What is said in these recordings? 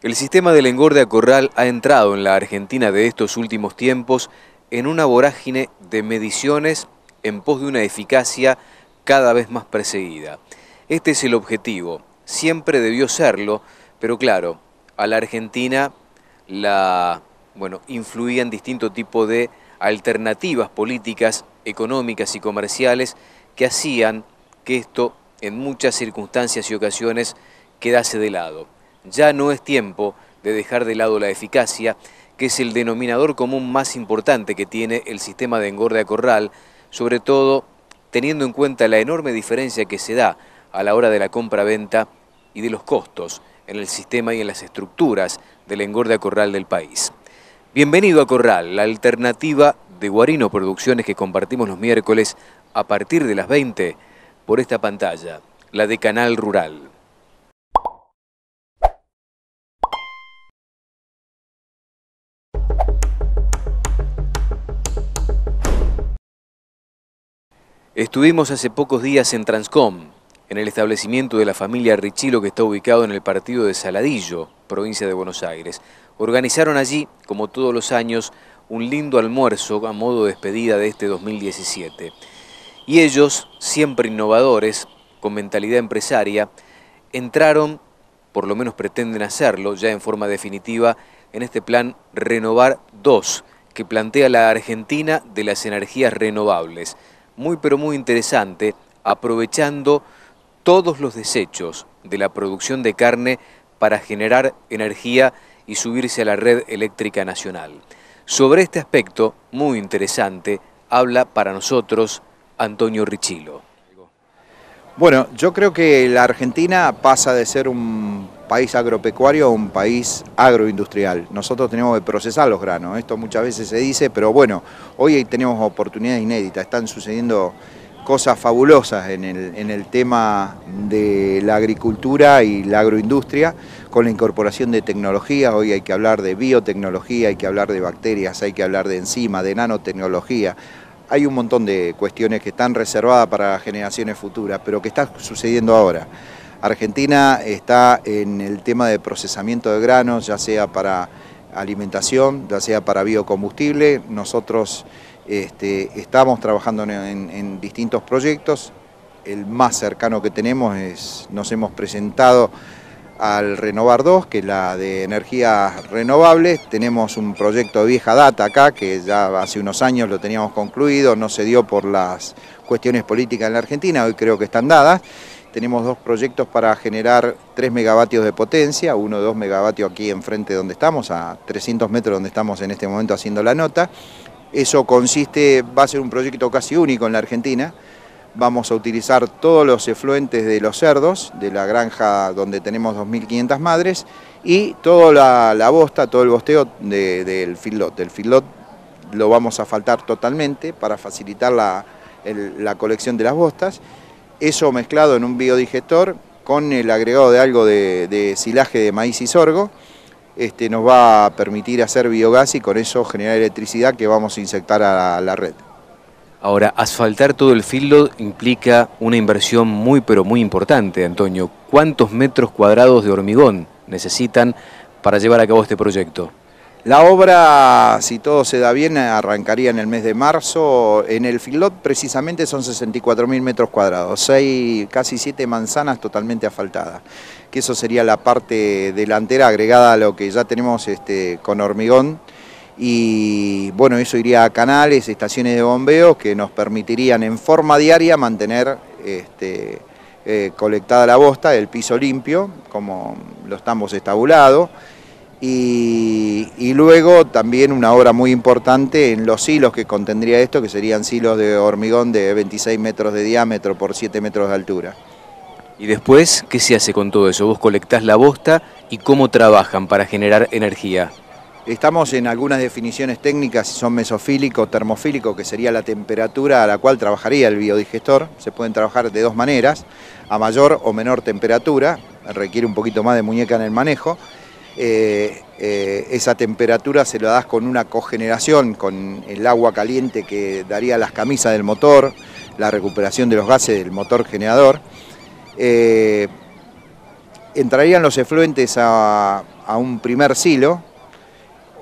El sistema del engorde a corral ha entrado en la Argentina de estos últimos tiempos en una vorágine de mediciones en pos de una eficacia cada vez más perseguida. Este es el objetivo, siempre debió serlo, pero claro, a la Argentina influían distintos tipos de alternativas políticas, económicas y comerciales que hacían que esto en muchas circunstancias y ocasiones quedase de lado. Ya no es tiempo de dejar de lado la eficacia, que es el denominador común más importante que tiene el sistema de engorde a corral, sobre todo teniendo en cuenta la enorme diferencia que se da a la hora de la compra-venta y de los costos en el sistema y en las estructuras del engorde a corral del país. Bienvenido a Corral, la alternativa de Guarino Producciones que compartimos los miércoles a partir de las 20 por esta pantalla, la de Canal Rural. Estuvimos hace pocos días en Transcom, en el establecimiento de la familia Richilo que está ubicado en el partido de Saladillo, provincia de Buenos Aires. Organizaron allí, como todos los años, un lindo almuerzo a modo de despedida de este 2017. Y ellos, siempre innovadores, con mentalidad empresaria, entraron, por lo menos pretenden hacerlo, ya en forma definitiva, en este plan Renovar 2, que plantea la Argentina de las energías renovables. Muy pero muy interesante, aprovechando todos los desechos de la producción de carne para generar energía y subirse a la red eléctrica nacional. Sobre este aspecto, muy interesante, habla para nosotros Antonio Richilo. Bueno, yo creo que la Argentina pasa de ser un país agropecuario a un país agroindustrial. Nosotros tenemos que procesar los granos, esto muchas veces se dice, pero bueno, hoy tenemos oportunidades inéditas, están sucediendo cosas fabulosas en el tema de la agricultura y la agroindustria, con la incorporación de tecnología. Hoy hay que hablar de biotecnología, hay que hablar de bacterias, hay que hablar de enzimas, de nanotecnología. Hay un montón de cuestiones que están reservadas para generaciones futuras, pero que está sucediendo ahora. Argentina está en el tema de procesamiento de granos, ya sea para alimentación, ya sea para biocombustible. Nosotros estamos trabajando en distintos proyectos. El más cercano que tenemos nos hemos presentado al Renovar 2, que es la de energías renovables. Tenemos un proyecto de vieja data acá, que ya hace unos años lo teníamos concluido, no se dio por las cuestiones políticas en la Argentina, hoy creo que están dadas. Tenemos dos proyectos para generar 3 megavatios de potencia, uno de 2 megavatios aquí enfrente donde estamos, a 300 metros donde estamos en este momento haciendo la nota. Eso va a ser un proyecto casi único en la Argentina. Vamos a utilizar todos los efluentes de los cerdos, de la granja donde tenemos 2.500 madres, y toda la bosta, todo el bosteo del feedlot. El feedlot lo vamos a faltar totalmente para facilitar la colección de las bostas. Eso mezclado en un biodigestor con el agregado de algo de silaje de maíz y sorgo, nos va a permitir hacer biogás y con eso generar electricidad que vamos a inyectar a la red. Ahora, asfaltar todo el feedlot implica una inversión muy pero muy importante, Antonio. ¿Cuántos metros cuadrados de hormigón necesitan para llevar a cabo este proyecto? La obra, si todo se da bien, arrancaría en el mes de marzo. En el feedlot precisamente son 64.000 metros cuadrados, casi 7 manzanas totalmente asfaltadas, que eso sería la parte delantera agregada a lo que ya tenemos con hormigón. Y bueno, eso iría a canales, estaciones de bombeo que nos permitirían en forma diaria mantener colectada la bosta, el piso limpio, como lo estamos estabulado. Y luego también una obra muy importante en los silos que contendría esto, que serían silos de hormigón de 26 metros de diámetro por 7 metros de altura. ¿Y después qué se hace con todo eso? Vos colectás la bosta y cómo trabajan para generar energía. Estamos en algunas definiciones técnicas, si son mesofílico o termofílico, que sería la temperatura a la cual trabajaría el biodigestor. Se pueden trabajar de dos maneras, a mayor o menor temperatura, requiere un poquito más de muñeca en el manejo. Esa temperatura se la das con una cogeneración, con el agua caliente que daría las camisas del motor, la recuperación de los gases del motor generador. Entrarían los efluentes a un primer silo,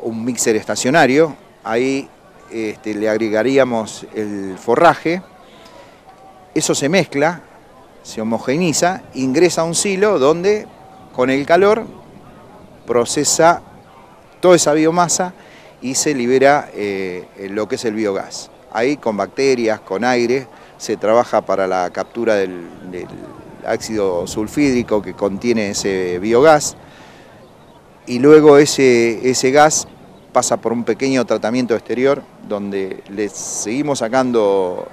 un mixer estacionario, ahí le agregaríamos el forraje, eso se mezcla, se homogeneiza, ingresa a un silo donde con el calor procesa toda esa biomasa y se libera lo que es el biogás. Ahí con bacterias, con aire, se trabaja para la captura del ácido sulfídrico que contiene ese biogás, y luego ese gas pasa por un pequeño tratamiento exterior donde le seguimos sacando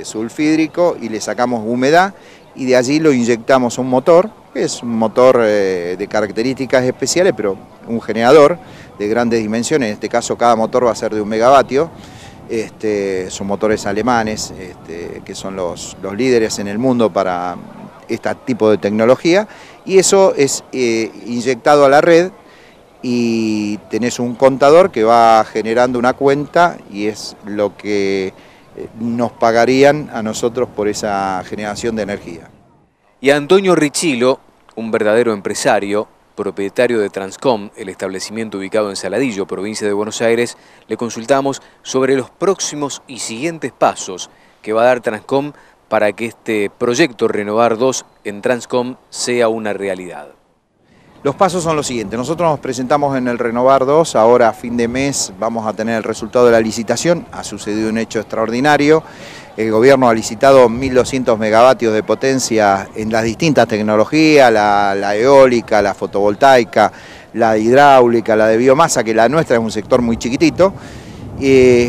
sulfídrico y le sacamos humedad, y de allí lo inyectamos a un motor, que es un motor de características especiales, pero un generador de grandes dimensiones. En este caso cada motor va a ser de 1 megavatio. Son motores alemanes que son los líderes en el mundo para este tipo de tecnología, y eso es inyectado a la red y tenés un contador que va generando una cuenta y es lo que nos pagarían a nosotros por esa generación de energía. Y a Antonio Richilo, un verdadero empresario, propietario de Transcom, el establecimiento ubicado en Saladillo, provincia de Buenos Aires, le consultamos sobre los próximos y siguientes pasos que va a dar Transcom para que este proyecto Renovar 2 en Transcom sea una realidad. Los pasos son los siguientes. Nosotros nos presentamos en el Renovar 2, ahora a fin de mes vamos a tener el resultado de la licitación. Ha sucedido un hecho extraordinario. El gobierno ha licitado 1.200 megavatios de potencia en las distintas tecnologías, la eólica, la fotovoltaica, la hidráulica, la de biomasa, que la nuestra es un sector muy chiquitito.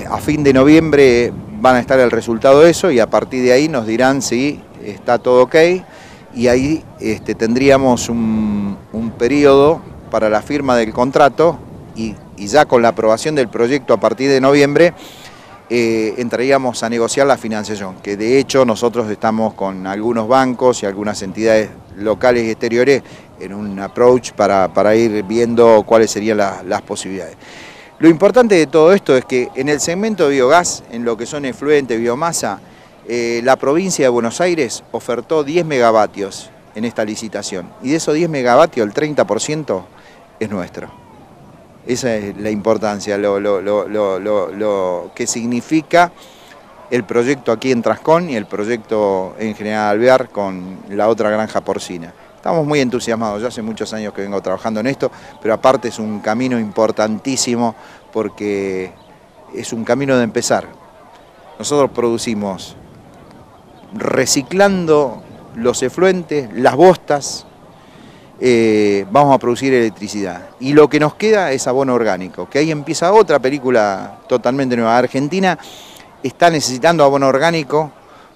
A fin de noviembre van a estar el resultado de eso y a partir de ahí nos dirán si está todo ok, y ahí tendríamos un periodo para la firma del contrato y ya con la aprobación del proyecto a partir de noviembre entraríamos a negociar la financiación, que de hecho nosotros estamos con algunos bancos y algunas entidades locales y exteriores en un approach para ir viendo cuáles serían las posibilidades. Lo importante de todo esto es que en el segmento de biogás, en lo que son efluentes, biomasa, la provincia de Buenos Aires ofertó 10 megavatios en esta licitación, y de esos 10 megavatios el 30% es nuestro. Esa es la importancia, lo que significa el proyecto aquí en Transcom y el proyecto en General Alvear con la otra granja porcina. Estamos muy entusiasmados, ya hace muchos años que vengo trabajando en esto, pero aparte es un camino importantísimo porque es un camino de empezar. Nosotros producimos reciclando los efluentes, las bostas, vamos a producir electricidad. Y lo que nos queda es abono orgánico, que ahí empieza otra película totalmente nueva. Argentina está necesitando abono orgánico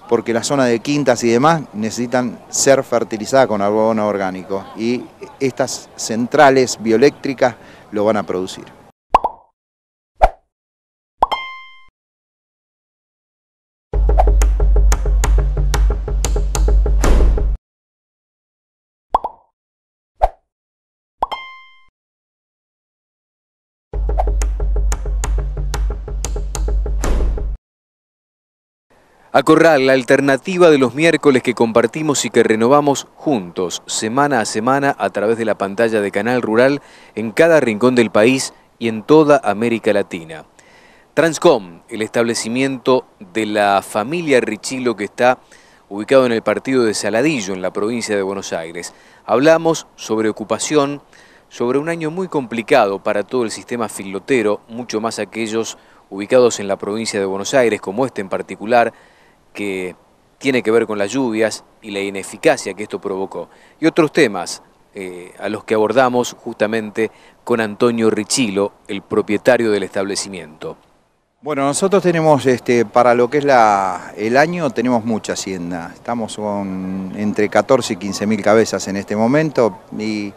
porque la zona de quintas y demás necesitan ser fertilizadas con abono orgánico y estas centrales bioeléctricas lo van a producir. Acorral, la alternativa de los miércoles que compartimos y que renovamos juntos, semana a semana, a través de la pantalla de Canal Rural, en cada rincón del país y en toda América Latina. Transcom, el establecimiento de la familia Richilo que está ubicado en el partido de Saladillo, en la provincia de Buenos Aires. Hablamos sobre ocupación, sobre un año muy complicado para todo el sistema filotero, mucho más aquellos ubicados en la provincia de Buenos Aires, como este en particular, que tiene que ver con las lluvias y la ineficacia que esto provocó. Y otros temas a los que abordamos justamente con Antonio Richilo, el propietario del establecimiento. Bueno, nosotros tenemos, para lo que es el año, tenemos mucha hacienda. Estamos con entre 14 y 15 mil cabezas en este momento y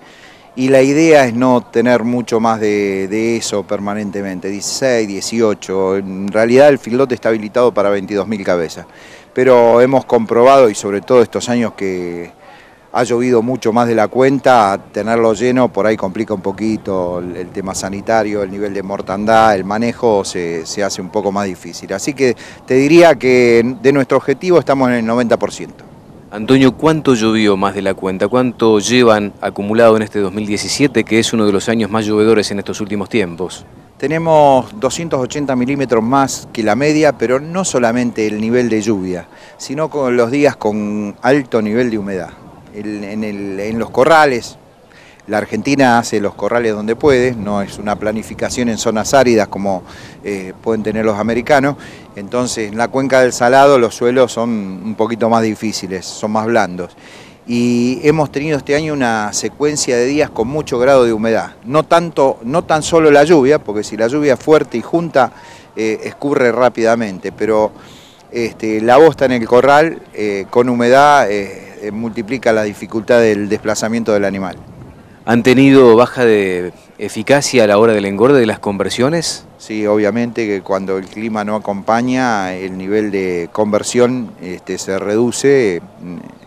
la idea es no tener mucho más de eso permanentemente, 16, 18. En realidad el feedlot está habilitado para 22 mil cabezas. Pero hemos comprobado, y sobre todo estos años que ha llovido mucho más de la cuenta, tenerlo lleno por ahí complica un poquito el tema sanitario, el nivel de mortandad, el manejo se hace un poco más difícil. Así que te diría que de nuestro objetivo estamos en el 90%. Antonio, ¿cuánto llovió más de la cuenta? ¿Cuánto llevan acumulado en este 2017, que es uno de los años más llovedores en estos últimos tiempos? Tenemos 280 milímetros más que la media, pero no solamente el nivel de lluvia, sino con los días con alto nivel de humedad. En los corrales, la Argentina hace los corrales donde puede, no es una planificación en zonas áridas como pueden tener los americanos. Entonces en la cuenca del Salado los suelos son un poquito más difíciles, son más blandos. Y hemos tenido este año una secuencia de días con mucho grado de humedad. No tan solo la lluvia, porque si la lluvia es fuerte y junta, escurre rápidamente, pero la bosta en el corral con humedad multiplica la dificultad del desplazamiento del animal. ¿Han tenido baja de eficacia a la hora del engorde de las conversiones? Sí, obviamente que cuando el clima no acompaña, el nivel de conversión se reduce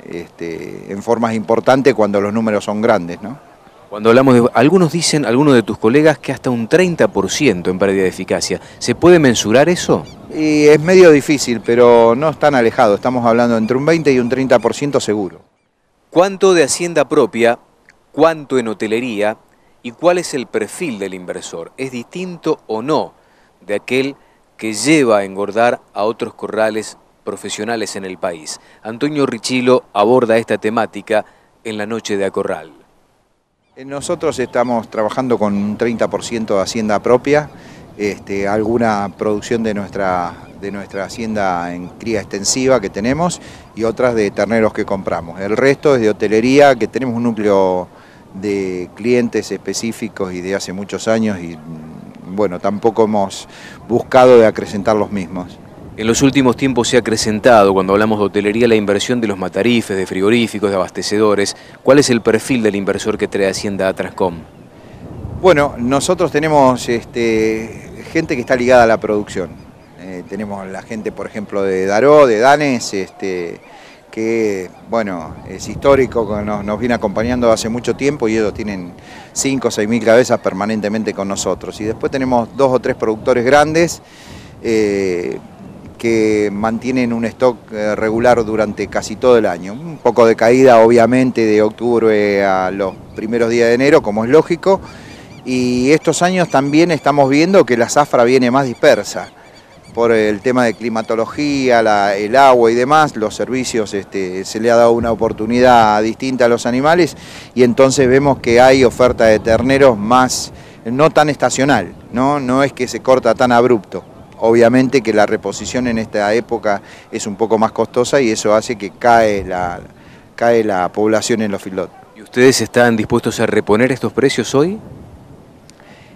en formas importantes cuando los números son grandes, ¿no? Cuando hablamos de... Algunos dicen, algunos de tus colegas, que hasta un 30% en pérdida de eficacia. ¿Se puede mensurar eso? Y es medio difícil, pero no es tan alejado. Estamos hablando entre un 20 y un 30% seguro. ¿Cuánto de hacienda propia, cuánto en hotelería y cuál es el perfil del inversor? ¿Es distinto o no de aquel que lleva a engordar a otros corrales profesionales en el país? Antonio Richilo aborda esta temática en la noche de Acorral. Nosotros estamos trabajando con un 30% de hacienda propia, alguna producción de nuestra hacienda en cría extensiva que tenemos y otras de terneros que compramos. El resto es de hotelería, que tenemos un núcleo de clientes específicos y de hace muchos años y bueno, tampoco hemos buscado de acrecentar los mismos. En los últimos tiempos se ha acrecentado, cuando hablamos de hotelería, la inversión de los matarifes, de frigoríficos, de abastecedores. ¿Cuál es el perfil del inversor que trae Hacienda a Transcom? Bueno, nosotros tenemos gente que está ligada a la producción. Tenemos la gente, por ejemplo, de Daró, de Danes, que bueno, es histórico, que nos viene acompañando hace mucho tiempo y ellos tienen 5 o 6 mil cabezas permanentemente con nosotros. Y después tenemos 2 o 3 productores grandes que mantienen un stock regular durante casi todo el año. Un poco de caída, obviamente, de octubre a los primeros días de enero, como es lógico, y estos años también estamos viendo que la zafra viene más dispersa por el tema de climatología, el agua y demás. Los servicios, se le ha dado una oportunidad distinta a los animales y entonces vemos que hay oferta de terneros más, no tan estacional, no es que se corta tan abrupto. Obviamente que la reposición en esta época es un poco más costosa y eso hace que cae la población en los feedlots. ¿Y ustedes están dispuestos a reponer estos precios hoy?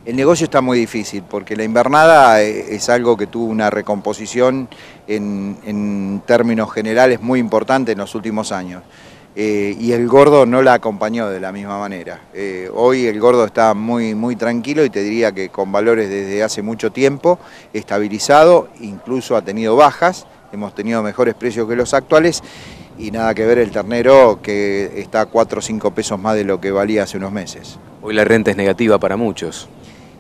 El negocio está muy difícil porque la invernada es algo que tuvo una recomposición en términos generales muy importante en los últimos años. Y el gordo no la acompañó de la misma manera. Hoy el gordo está muy tranquilo y te diría que con valores desde hace mucho tiempo, estabilizado, incluso ha tenido bajas, hemos tenido mejores precios que los actuales y nada que ver el ternero que está 4 o 5 pesos más de lo que valía hace unos meses. Hoy la renta es negativa para muchos.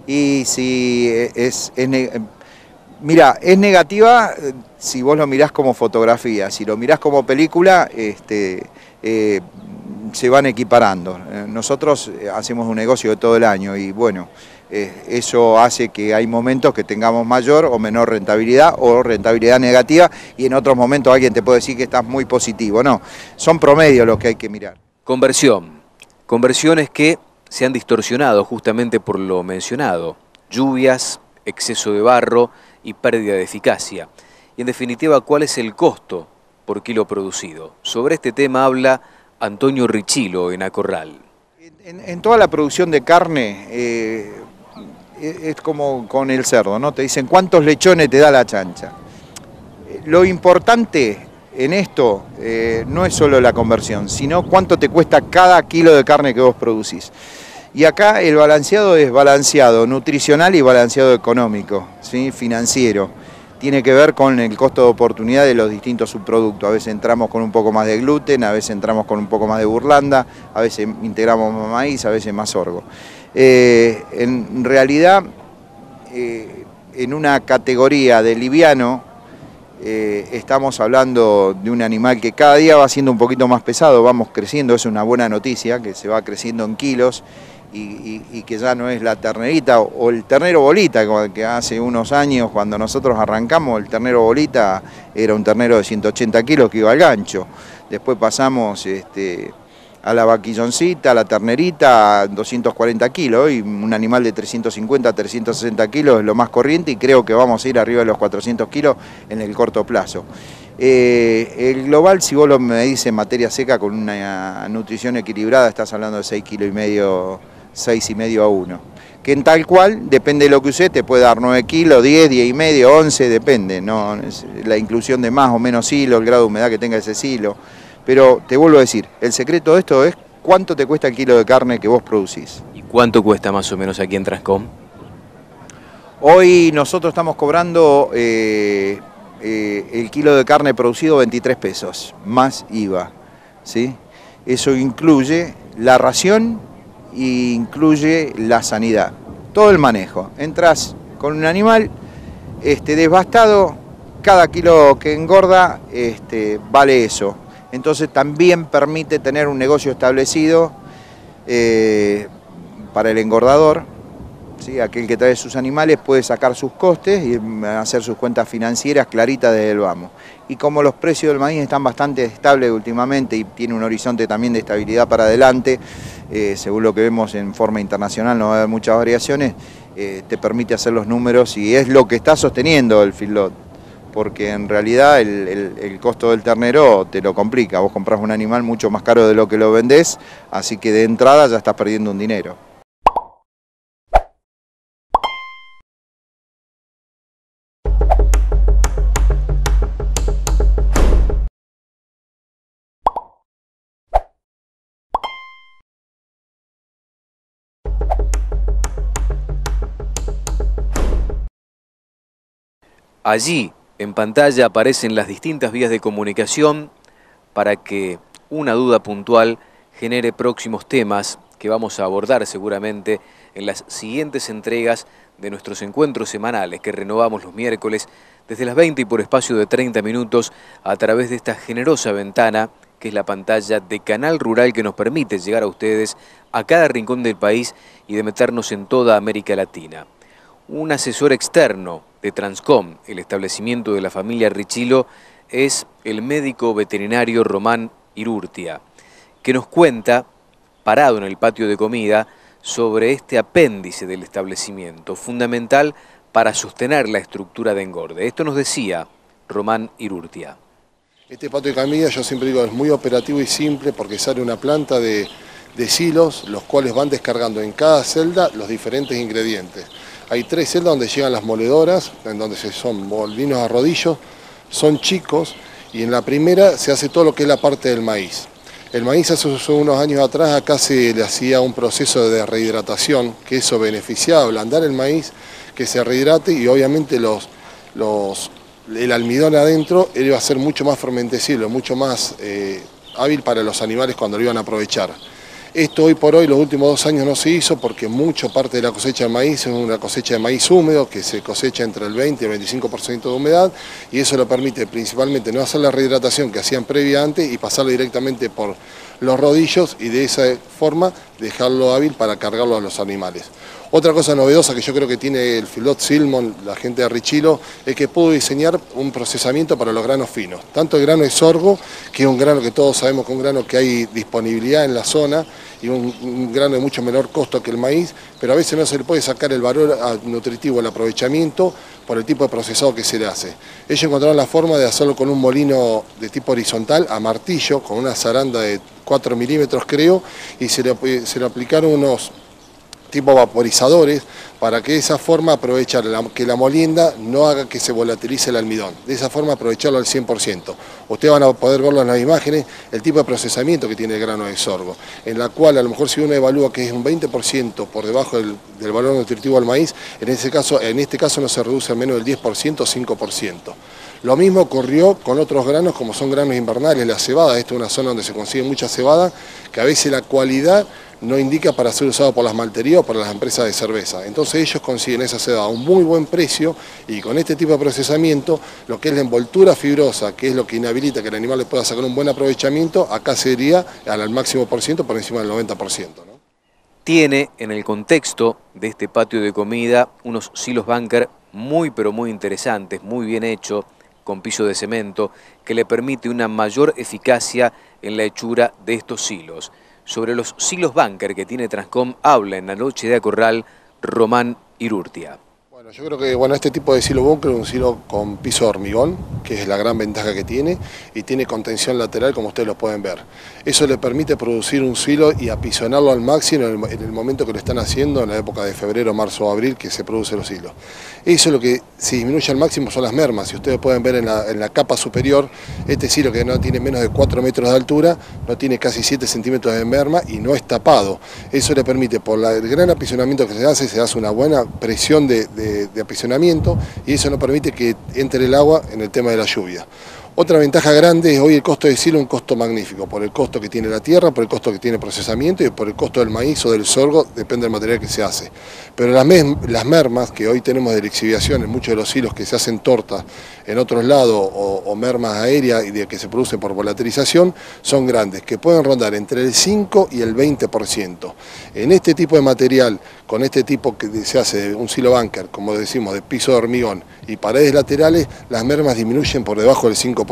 Y si mira, es negativa si vos lo mirás como fotografía, si lo mirás como película, se van equiparando. Nosotros hacemos un negocio de todo el año y bueno, eso hace que hay momentos que tengamos mayor o menor rentabilidad o rentabilidad negativa y en otros momentos alguien te puede decir que estás muy positivo. No, son promedios los que hay que mirar. Conversiones que se han distorsionado justamente por lo mencionado. Lluvias, exceso de barro y pérdida de eficacia. Y en definitiva, ¿cuál es el costo por kilo producido? Sobre este tema habla Antonio Richilo en Acorral. En toda la producción de carne, es como con el cerdo, ¿no? Te dicen cuántos lechones te da la chancha. Lo importante en esto no es solo la conversión, sino cuánto te cuesta cada kilo de carne que vos producís. Y acá el balanceado es balanceado nutricional y balanceado económico, ¿sí? Financiero. Tiene que ver con el costo de oportunidad de los distintos subproductos. A veces entramos con un poco más de gluten, a veces entramos con un poco más de burlanda, a veces integramos más maíz, a veces más sorgo. En realidad, en una categoría de liviano, estamos hablando de un animal que cada día va siendo un poquito más pesado, vamos creciendo, es una buena noticia, que se va creciendo en kilos y que ya no es la ternerita o el ternero bolita, que hace unos años cuando nosotros arrancamos el ternero bolita era un ternero de 180 kilos que iba al gancho. Después pasamos a la vaquilloncita, a la ternerita, 240 kilos, y un animal de 350, 360 kilos es lo más corriente y creo que vamos a ir arriba de los 400 kilos en el corto plazo. El global, si vos lo medís en materia seca con una nutrición equilibrada, estás hablando de 6,5 kilos, 6,5 a 1. Que en tal cual, depende de lo que uses, te puede dar 9 kilos, 10, 10,5, 11, depende, ¿no? La inclusión de más o menos hilo, el grado de humedad que tenga ese silo. Pero te vuelvo a decir, el secreto de esto es cuánto te cuesta el kilo de carne que vos producís. ¿Y cuánto cuesta más o menos aquí en Transcom? Hoy nosotros estamos cobrando el kilo de carne producido 23 pesos, más IVA, ¿sí? Eso incluye la ración e incluye la sanidad, todo el manejo. Entras con un animal desbastado, cada kilo que engorda vale eso. Entonces también permite tener un negocio establecido para el engordador, ¿sí? Aquel que trae sus animales puede sacar sus costes y hacer sus cuentas financieras claritas desde el vamos. Y como los precios del maíz están bastante estables últimamente y tiene un horizonte también de estabilidad para adelante, según lo que vemos en forma internacional no va a haber muchas variaciones, te permite hacer los números y es lo que está sosteniendo el feedlot. Porque en realidad el costo del ternero te lo complica. Vos comprás un animal mucho más caro de lo que lo vendés, así que de entrada ya estás perdiendo un dinero. Allí, en pantalla, aparecen las distintas vías de comunicación para que una duda puntual genere próximos temas que vamos a abordar seguramente en las siguientes entregas de nuestros encuentros semanales que renovamos los miércoles desde las 20 y por espacio de 30 minutos a través de esta generosa ventana que es la pantalla de Canal Rural que nos permite llegar a ustedes a cada rincón del país y de meternos en toda América Latina. Un asesor externo de Transcom, el establecimiento de la familia Richilo, es el médico veterinario Román Irurtia, que nos cuenta, parado en el patio de comida, sobre este apéndice del establecimiento, fundamental para sostener la estructura de engorde. Esto nos decía Román Irurtia. Este patio de comida, yo siempre digo, es muy operativo y simple porque sale una planta de silos, los cuales van descargando en cada celda los diferentes ingredientes. Hay 3 celdas donde llegan las moledoras, en donde son molinos a rodillos, son chicos, y en la primera se hace todo lo que es la parte del maíz. El maíz hace unos años atrás acá se le hacía un proceso de rehidratación, que eso beneficiaba, ablandar el maíz, que se rehidrate y obviamente el almidón adentro iba a ser mucho más fermentecible, mucho más hábil para los animales cuando lo iban a aprovechar. Esto hoy por hoy, los últimos 2 años no se hizo porque mucha parte de la cosecha de maíz es una cosecha de maíz húmedo que se cosecha entre el 20 y el 25% de humedad y eso lo permite principalmente no hacer la rehidratación que hacían previa antes y pasarlo directamente por los rodillos y de esa forma dejarlo hábil para cargarlo a los animales. Otra cosa novedosa que yo creo que tiene el feedlot Silmon, la gente de Richilo, es que pudo diseñar un procesamiento para los granos finos. Tanto el grano de sorgo, que es un grano que todos sabemos que es un grano que hay disponibilidad en la zona y un grano de mucho menor costo que el maíz, pero a veces no se le puede sacar el valor nutritivo, el aprovechamiento por el tipo de procesado que se le hace. Ellos encontraron la forma de hacerlo con un molino de tipo horizontal, a martillo, con una zaranda de 4 milímetros creo, y se le aplicaron tipo vaporizadores, para que de esa forma aprovechar que la molienda no haga que se volatilice el almidón. De esa forma aprovecharlo al 100%. Ustedes van a poder verlo en las imágenes, el tipo de procesamiento que tiene el grano de sorgo, en la cual a lo mejor si uno evalúa que es un 20% por debajo del valor nutritivo del maíz, en este caso no se reduce a menos del 10% o 5%. Lo mismo ocurrió con otros granos como son granos invernales, la cebada. Esta es una zona donde se consigue mucha cebada, que a veces la cualidad no indica para ser usado por las malterías o por las empresas de cerveza. Entonces ellos consiguen esa cebada a un muy buen precio y con este tipo de procesamiento, lo que es la envoltura fibrosa, que es lo que inhabilita que el animal le pueda sacar un buen aprovechamiento, acá sería al máximo por ciento por encima del 90%, ¿no? Tiene en el contexto de este patio de comida unos silos bunker muy pero muy interesantes, muy bien hechos, con piso de cemento, que le permite una mayor eficacia en la hechura de estos silos. Sobre los silos bunker que tiene Transcom habla en la noche de Acorral Román Irurtia. Bueno, yo creo que este tipo de silo bunker es un silo con piso de hormigón, que es la gran ventaja que tiene, y tiene contención lateral como ustedes lo pueden ver. Eso le permite producir un silo y apisonarlo al máximo en el momento que lo están haciendo, en la época de febrero, marzo o abril, que se producen los hilos. Eso es lo que se disminuye al máximo son las mermas. Si ustedes pueden ver en la capa superior, este silo que no tiene menos de 4 metros de altura, no tiene casi 7 centímetros de merma y no es tapado. Eso le permite, por el gran apisonamiento que se hace una buena presión de apisonamiento y eso no permite que entre el agua en el tema de la lluvia. Otra ventaja grande es hoy el costo de silo, un costo magnífico, por el costo que tiene la tierra, por el costo que tiene procesamiento y por el costo del maíz o del sorgo, depende del material que se hace. Pero las mermas que hoy tenemos de lixiviación en muchos de los silos que se hacen tortas en otros lados o mermas aéreas y de que se producen por volatilización, son grandes, que pueden rondar entre el 5 y el 20%. En este tipo de material, con este tipo que se hace de un silo bunker, como decimos, de piso de hormigón y paredes laterales, las mermas disminuyen por debajo del 5%.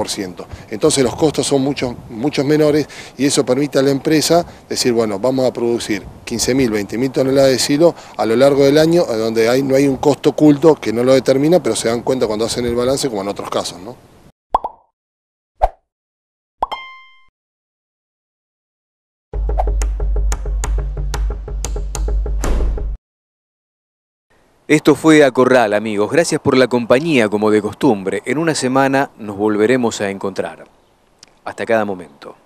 Entonces los costos son muchos menores y eso permite a la empresa decir, bueno, vamos a producir 15.000, 20.000 toneladas de silo a lo largo del año, donde no hay un costo oculto que no lo determina, pero se dan cuenta cuando hacen el balance, como en otros casos, ¿no? Esto fue Acorral, amigos. Gracias por la compañía, como de costumbre. En una semana nos volveremos a encontrar. Hasta cada momento.